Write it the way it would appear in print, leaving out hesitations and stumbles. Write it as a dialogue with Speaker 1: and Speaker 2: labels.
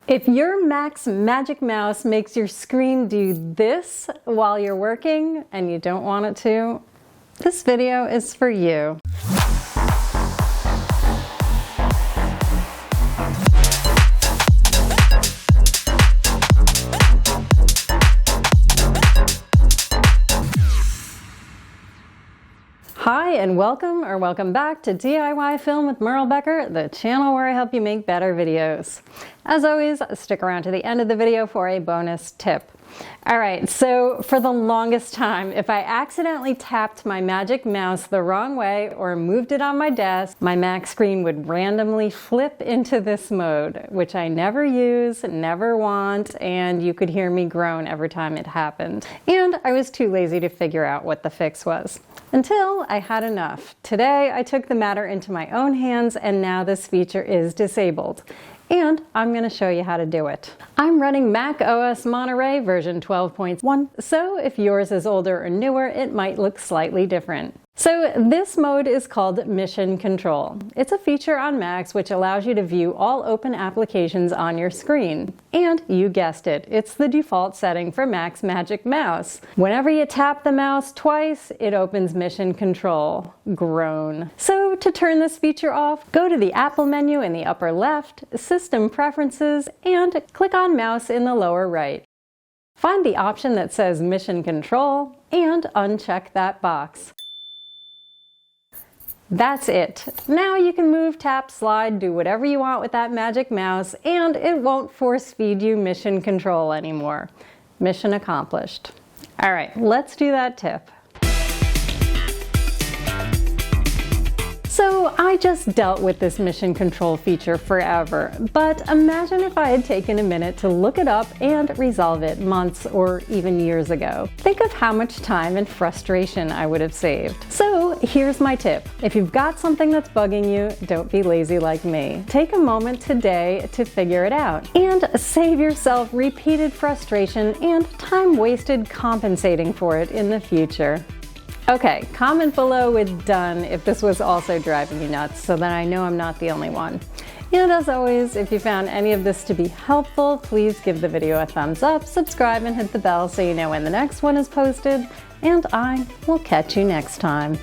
Speaker 1: If your Mac's Magic Mouse makes your screen do this while you're working and you don't want it to, this video is for you. Hi and welcome back to DIY Film with Merle Becker, the channel where I help you make better videos. As always, stick around to the end of the video for a bonus tip. Alright, so for the longest time, if I accidentally tapped my Magic Mouse the wrong way or moved it on my desk, my Mac screen would randomly flip into this mode, which I never use, never want, and you could hear me groan every time it happened. And I was too lazy to figure out what the fix was. Until I had enough. Today, I took the matter into my own hands and now this feature is disabled. And I'm going to show you how to do it. I'm running Mac OS Monterey version 12.1, so if yours is older or newer, it might look slightly different. So this mode is called Mission Control. It's a feature on Macs which allows you to view all open applications on your screen. And you guessed it, it's the default setting for Mac's Magic Mouse. Whenever you tap the mouse twice, it opens Mission Control. Groan. So to turn this feature off, go to the Apple menu in the upper left, System Preferences, and click on Mouse in the lower right. Find the option that says Mission Control and uncheck that box. That's it. Now you can move, tap, slide, do whatever you want with that Magic Mouse, and it won't force feed you Mission Control anymore. Mission accomplished. All right, let's do that tip. So I just dealt with this Mission Control feature forever, but imagine if I had taken a minute to look it up and resolve it months or even years ago. Think of how much time and frustration I would have saved. So here's my tip. If you've got something that's bugging you, don't be lazy like me. Take a moment today to figure it out and save yourself repeated frustration and time wasted compensating for it in the future. Okay, comment below with done if this was also driving you nuts so that I know I'm not the only one. And as always, if you found any of this to be helpful, please give the video a thumbs up, subscribe, and hit the bell so you know when the next one is posted, and I will catch you next time.